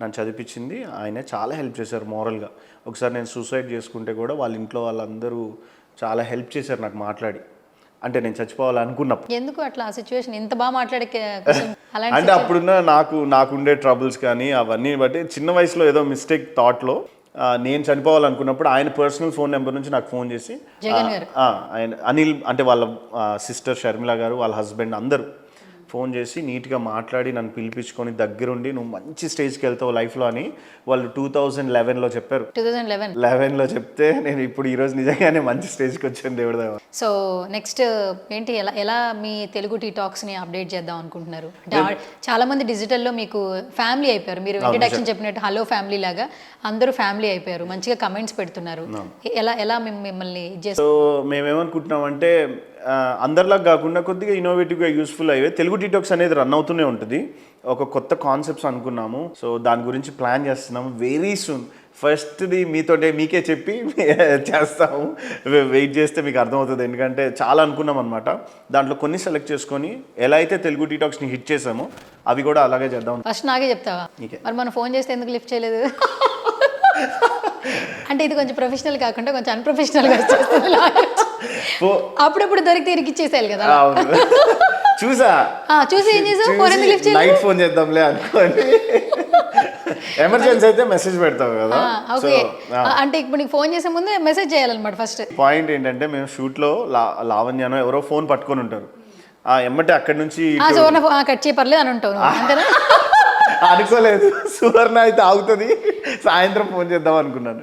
నన్ను చదివించింది ఆయనే. చాలా హెల్ప్ చేశారు మోరల్గా. ఒకసారి నేను సూసైడ్ చేసుకుంటే కూడా వాళ్ళ ఇంట్లో వాళ్ళందరూ చాలా హెల్ప్ చేశారు నాకు మాట్లాడి, అంటే నేను చచ్చిపోవాలనుకున్నప్పుడు. ఎందుకు అట్లా ఆ సిచ్యువేషన్ ఇంత బాగా మాట్లాడే కోసం అలాంటి అంటే అప్పుడున్న నాకుండే ట్రబుల్స్ కానీ అవన్నీ బట్టి చిన్న వయసులో ఏదో మిస్టేక్ థాట్లో నేను చనిపోవాలనుకున్నప్పుడు ఆయన పర్సనల్ ఫోన్ నెంబర్ నుంచి నాకు ఫోన్ చేసి జగన్ గారు ఆయన అనిల్ అంటే వాళ్ళ సిస్టర్ షర్మిల గారు వాళ్ళ హస్బెండ్ అందరూ ఫోన్ చేసి నీట్గా మాట్లాడి నన్ను పిలిపించుకొని దగ్గరుండి నువ్వు మంచి స్టేజ్కి వెళ్తావు లైఫ్లో అని వాళ్ళు 2011లో చెప్పారు. 2011 లో చెప్తే నేను ఇప్పుడు ఈరోజు నిజంగానే మంచి స్టేజ్కి వచ్చాను దేవుడి దయ. సో నెక్స్ట్ ఏంటి, ఎలా ఎలా మీ తెలుగు టీ టాక్స్ని అప్డేట్ చేద్దాం అనుకుంటున్నారు? అంటే చాలా మంది డిజిటల్లో మీకు ఫ్యామిలీ అయిపోయారు. మీరు ఇంట్రడక్షన్ చెప్పినట్టు హలో ఫ్యామిలీ లాగా అందరూ ఫ్యామిలీ అయిపోయారు, మంచిగా కమెంట్స్ పెడుతున్నారు. ఎలా ఎలా మిమ్మల్ని సో మేమేమనుకుంటున్నామంటే అందరిలాగా కాకుండా కొద్దిగా ఇన్నోవేటివ్గా యూస్ఫుల్ అయ్యే తెలుగు టీటాక్స్ అనేది రన్ అవుతూనే ఉంటుంది. ఒక కొత్త కాన్సెప్ట్స్ అనుకున్నాము, సో దాని గురించి ప్లాన్ చేస్తున్నాము. వెరీ సూన్ ఫస్ట్ది మీకే చెప్పి చేస్తాము. వెయిట్ చేస్తే మీకు అర్థమవుతుంది, ఎందుకంటే చాలా అనుకున్నాం అనమాట. దాంట్లో కొన్ని సెలెక్ట్ చేసుకొని ఎలా అయితే తెలుగు టీటాక్స్ని హిట్ చేసామో అవి కూడా అలాగే చేద్దాం. ఫస్ట్ నాకే చెప్తావా? మరి మనం ఫోన్ చేస్తే ఎందుకు లిఫ్ట్ చేయలేదు? అంటే ఇది కొంచెం ప్రొఫెషనల్ కాకుండా కొంచెం అన్ప్రొఫెషనల్గా వచ్చేస్తుంది. అప్పుడప్పుడు దొరికితే ఇరికిచ్చేసేయాలి కదా. చూసి ఏం చేసావు? ఫోన్ ఎందుకు లిఫ్ట్ చేయలేదు? నైట్ ఫోన్ చేద్దాంలే అనుకోండి, ఎమర్జెన్సీ అయితే మెసేజ్ పెడతావు కదా. ఓకే, అంటే ఇప్పుడు నీకు ఫోన్ చేసే ముందే మెసేజ్ చేయాలన్నమాట. ఫస్ట్ పాయింట్ ఏంటంటే మేము షూట్లో లావణ్యానో ఎవరో ఫోన్ పట్టుకొని ఉంటారు, ఎమ్మటే అక్కడి నుంచి కట్ చేయపర్లేదు అని ఉంటావు అంతేనా? అనుకోలేదు, సువర్ణ అయితే ఆగుతుంది, సాయంత్రం ఫోన్ చేద్దాం అనుకున్నాను,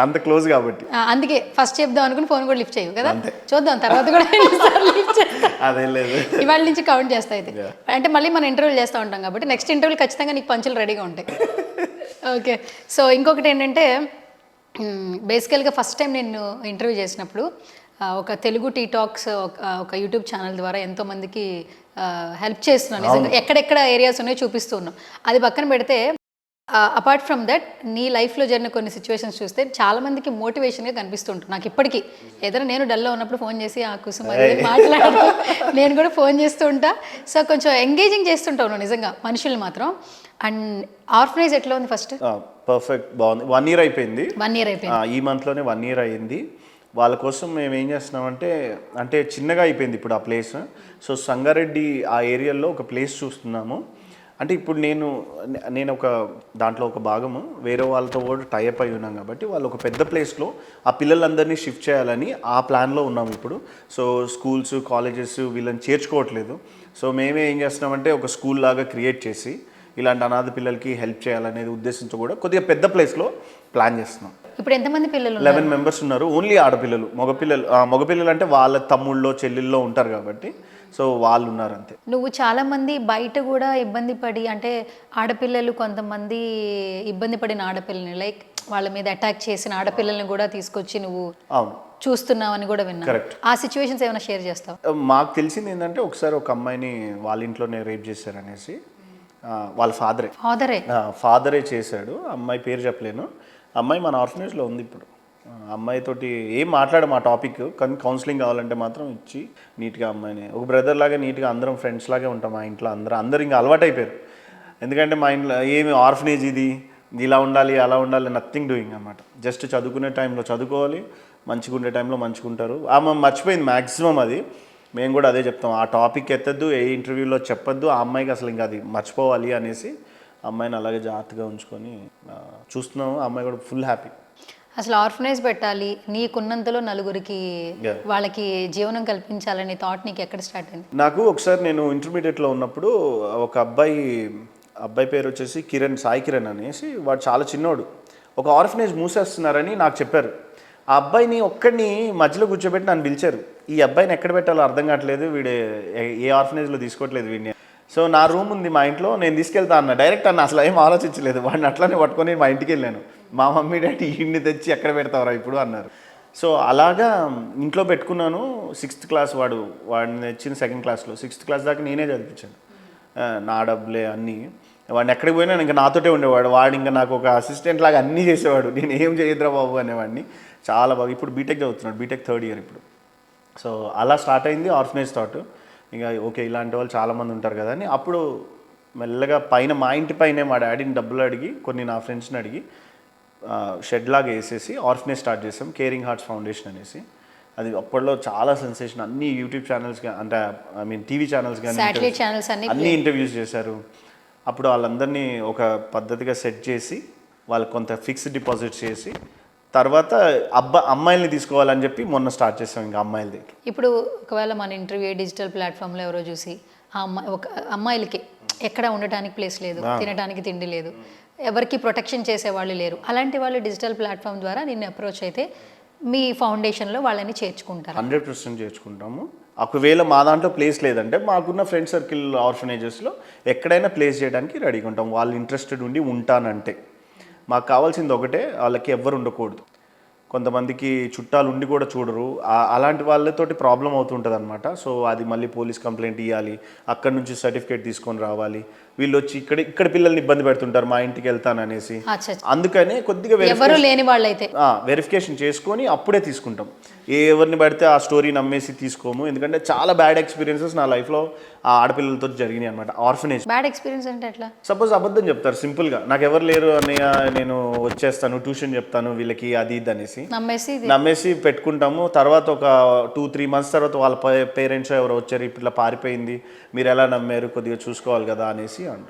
అంత క్లోజ్ కాబట్టి. అందుకే ఫస్ట్ చెప్దాం అనుకుని ఫోన్ కూడా లిఫ్ట్ చేయవు కదా. చూద్దాం తర్వాత కూడా అదేం లేదు, ఇవాళ నుంచి కౌంట్ చేస్తా అయితే. అంటే మళ్ళీ మనం ఇంటర్వ్యూలు చేస్తూ ఉంటాం కాబట్టి నెక్స్ట్ ఇంటర్వ్యూలు ఖచ్చితంగా నీకు పంచులు రెడీగా ఉంటాయి. ఓకే, సో ఇంకొకటి ఏంటంటే బేసికల్గా ఫస్ట్ టైం నేను ఇంటర్వ్యూ చేసినప్పుడు ఒక తెలుగు టీ టాక్స్ ఒక యూట్యూబ్ ఛానల్ ద్వారా ఎంతోమందికి హెల్ప్ చేస్తున్నాను. నిజంగా ఎక్కడెక్కడ ఏరియాస్ ఉన్నాయో చూపిస్తూ ఉన్నాం. అది పక్కన పెడితే అపార్ట్ ఫ్రమ్ దట్ నీ లైఫ్లో జరిగిన కొన్ని సిచ్యువేషన్స్ చూస్తే చాలా మందికి మోటివేషన్గా కనిపిస్తుంటాను నాకు ఇప్పటికీ. ఏదైనా నేను డల్లో ఉన్నప్పుడు ఫోన్ చేసి ఆ కుసుమ మాట్లాడుతూ నేను కూడా ఫోన్ చేస్తూ ఉంటా. సో కొంచెం ఎంగేజింగ్ చేస్తుంటాను నిజంగా మనుషుల్ని మాత్రం. అండ్ ఆర్ఫనైజ్ ఎట్లా ఉంది? ఫస్ట్ పర్ఫెక్ట్, బాగుంది. 1 year అయిపోయింది. ఈ మంత్లోనే 1 year అయ్యింది. వాళ్ళ కోసం మేము ఏం చేస్తున్నామంటే, అంటే చిన్నగా అయిపోయింది ఇప్పుడు ఆ ప్లేస్. సో సంగారెడ్డి ఆ ఏరియాలో ఒక ప్లేస్ చూస్తున్నాము. అంటే ఇప్పుడు నేను ఒక దాంట్లో ఒక భాగము వేరే వాళ్ళతో కూడా టైఅప్ అయి ఉన్నాం కాబట్టి వాళ్ళు ఒక పెద్ద ప్లేస్లో ఆ పిల్లలందరినీ షిఫ్ట్ చేయాలని ఆ ప్లాన్లో ఉన్నాం ఇప్పుడు. సో స్కూల్స్, కాలేజెస్ వీళ్ళని చేర్చుకోవట్లేదు. సో మేమే ఏం చేస్తున్నామంటే ఒక స్కూల్ లాగా క్రియేట్ చేసి ఇలాంటి అనాథ పిల్లలకి హెల్ప్ చేయాలనేది ఉద్దేశంతో కూడా కొద్దిగా పెద్ద ప్లేస్లో ప్లాన్ చేస్తున్నాం. ఇప్పుడు ఎంతమంది పిల్లలు? 11 members ఉన్నారు. ఓన్లీ ఆడపిల్లలు. మగపిల్లలు అంటే వాళ్ళ తమ్ముళ్ళో చెల్లెల్లో ఉంటారు కాబట్టి సో వాళ్ళు ఉన్నారు అంతే. నువ్వు చాలా మంది బయట కూడా ఇబ్బంది పడి, అంటే ఆడపిల్లలు కొంతమంది ఇబ్బంది పడిన ఆడపిల్లని లైక్ వాళ్ళ మీద అటాక్ చేసిన ఆడపిల్లల్ని కూడా తీసుకొచ్చి నువ్వు చూస్తున్నావని కూడా విన్నా. ఆ సిచ్యువేషన్స్ ఏమైనా షేర్ చేస్తావు? మాకు తెలిసింది ఏంటంటే ఒకసారి ఒక అమ్మాయిని వాళ్ళ ఇంట్లోనే రేప్ చేశారనేసి, వాళ్ళ ఫాదరే చేశాడు. అమ్మాయి పేరు చెప్పలేను. అమ్మాయి మన ఆర్ఫనేజ్లో ఉంది ఇప్పుడు. అమ్మాయితోటి ఏం మాట్లాడము ఆ టాపిక్, కానీ కౌన్సిలింగ్ కావాలంటే మాత్రం ఇచ్చి నీట్గా అమ్మాయిని ఒక బ్రదర్ లాగా నీట్గా అందరం ఫ్రెండ్స్ లాగే ఉంటాం మా ఇంట్లో. అందరూ ఇంకా అలవాటు అయిపోయారు. ఎందుకంటే మా ఇంట్లో ఏమి ఆర్ఫనేజ్ ఇది ఇలా ఉండాలి అలా ఉండాలి, నథింగ్ డూయింగ్ అన్నమాట. జస్ట్ చదువుకునే టైంలో చదువుకోవాలి, మంచిగా ఉండే టైంలో మంచుకుంటారు. ఆమె మర్చిపోయింది మ్యాక్సిమం. అది మేము కూడా అదే చెప్తాం, ఆ టాపిక్ ఎత్తద్దు, ఏ ఇంటర్వ్యూలో చెప్పొద్దు, ఆ అమ్మాయికి అసలు ఇంకా అది మర్చిపోవాలి అనేసి అమ్మాయిని అలాగే జాగ్రత్తగా ఉంచుకొని చూస్తున్నాము. ఆ అమ్మాయి కూడా ఫుల్ హ్యాపీ. అసలు ఆర్ఫనైజ్ పెట్టాలి, నీకున్నంతలో నలుగురికి వాళ్ళకి జీవనం కల్పించాలనే థాట్ నీకు ఎక్కడ స్టార్ట్ అయింది? నాకు ఒకసారి నేను ఇంటర్మీడియట్లో ఉన్నప్పుడు ఒక అబ్బాయి పేరు వచ్చేసి సాయి కిరణ్ అనేసి, వాడు చాలా చిన్నోడు. ఒక ఆర్ఫనేజ్ మూసేస్తున్నారని నాకు చెప్పారు. ఆ అబ్బాయిని ఒక్కడిని మధ్యలో కూర్చోబెట్టి నన్ను పిలిచారు. ఈ అబ్బాయిని ఎక్కడ పెట్టాలో అర్థం కావట్లేదు, వీడు ఏ ఆర్ఫనేజ్లో తీసుకోవట్లేదు వీడిని. సో నా రూమ్ ఉంది మా ఇంట్లో, నేను తీసుకెళ్తా అన్న డైరెక్ట్ అన్న, అసలు ఏం ఆలోచించలేదు. వాడిని అట్లానే పట్టుకొని మా ఇంటికి వెళ్ళాను. మా మమ్మీ డాడీ ఈయన్ని తెచ్చి ఎక్కడ పెడతావరా ఇప్పుడు అన్నారు. సో అలాగా ఇంట్లో పెట్టుకున్నాను. 6th class వాడిని తెచ్చిన 2nd classలో 6th class దాకా నేనే చదివించాను. నా డబ్బులే అన్నీ. వాడిని ఎక్కడికి పోయినా ఇంకా నాతోటే ఉండేవాడు. వాడు ఇంకా నాకు ఒక అసిస్టెంట్ లాగా అన్నీ చేసేవాడు. నేను ఏం చేయద్రా బాబు అనేవాడిని. చాలా బాగా. ఇప్పుడు బీటెక్ చదువుతున్నాడు, బీటెక్ 3rd year ఇప్పుడు. సో అలా స్టార్ట్ అయింది ఆర్ఫనేజ్ థాట్. ఇంకా ఓకే ఇలాంటి వాళ్ళు చాలామంది ఉంటారు కదా అని అప్పుడు మెల్లగా పైన మా ఇంటి పైనే మా డాడీని డబ్బులు అడిగి కొన్ని నా ఫ్రెండ్స్ని అడిగి షెడ్ లాగా వేసేసి ఆర్ఫనేజ్ స్టార్ట్ చేసాం, కేరింగ్ హార్ట్స్ ఫౌండేషన్ అనేసి. అది అప్పట్లో చాలా సెన్సేషన్, అన్ని యూట్యూబ్ ఛానల్స్ అంటే ఐ మీన్ టీవీ ఛానల్స్ కానీ శాటిలైట్ ఛానల్స్ అన్ని ఇంటర్వ్యూస్ చేశారు. అప్పుడు వాళ్ళందరినీ ఒక పద్ధతిగా సెట్ చేసి వాళ్ళకి కొంత ఫిక్స్డ్ డిపాజిట్స్ చేసి తర్వాత అమ్మాయిల్ని తీసుకోవాలని చెప్పి మొన్న స్టార్ట్ చేసాం ఇంకా అమ్మాయిలది. ఇప్పుడు ఒకవేళ మన ఇంటర్వ్యూ డిజిటల్ ప్లాట్ఫామ్లో ఎవరో చూసి ఆ అమ్మాయి ఒక అమ్మాయిలకి ఎక్కడ ఉండటానికి ప్లేస్ లేదు, తినడానికి తిండి లేదు, ఎవరికి ప్రొటెక్షన్ చేసేవాళ్ళు లేరు, అలాంటి వాళ్ళు డిజిటల్ ప్లాట్ఫామ్ ద్వారా నిన్ను అప్రోచ్ అయితే మీ ఫౌండేషన్లో వాళ్ళని చేర్చుకుంటారు? 100% చేర్చుకుంటాము. ఒకవేళ మా దాంట్లో ప్లేస్ లేదంటే మాకున్న ఫ్రెండ్ సర్కిల్ ఆర్ఫనేజెస్లో ఎక్కడైనా ప్లేస్ చేయడానికి రెడీగా ఉంటాం. వాళ్ళు ఇంట్రెస్టెడ్ ఉండి ఉంటానంటే. మాకు కావాల్సింది ఒకటే, వాళ్ళకి ఎవ్వరు ఉండకూడదు. కొంతమందికి చుట్టాలు ఉండి కూడా చూడరు, అలాంటి వాళ్ళతోటి ప్రాబ్లం అవుతుంటుంది అనమాట. సో అది మళ్ళీ పోలీస్ కంప్లైంట్ ఇవ్వాలి, అక్కడ నుంచి సర్టిఫికేట్ తీసుకొని రావాలి, వీళ్ళు వచ్చి ఇక్కడ పిల్లల్ని ఇబ్బంది పెడుతుంటారు మా ఇంటికి వెళ్తాననేసి. అందుకనే కొద్దిగా ఎవరు లేని వాళ్ళైతే వెరిఫికేషన్ చేసుకొని అప్పుడే తీసుకుంటాం. ఎవరిని పడితే ఆ స్టోరీ నమ్మేసి తీసుకోము, ఎందుకంటే చాలా బ్యాడ్ ఎక్స్పీరియన్సెస్ నా లైఫ్లో ఆ ఆడపిల్లలతో జరిగినాయి అనమాట. ఆర్ఫనేజ్ బ్యాడ్ ఎక్స్పీరియన్స్ అంటే ఎట్లా? సపోజ్ అబద్ధం చెప్తారు సింపుల్గా, నాకు ఎవరు లేరు అన్నయ్య నేను వచ్చేస్తాను ట్యూషన్ చెప్తాను వీళ్ళకి అది ఇది అనేసి నమ్మేసి పెట్టుకుంటాము. తర్వాత ఒక 2-3 months తర్వాత వాళ్ళ పేరెంట్స్ ఎవరు వచ్చారు, ఇట్లా పారిపోయింది, మీరు ఎలా నమ్మారు, కొద్దిగా చూసుకోవాలి కదా అనేసి అంటారు.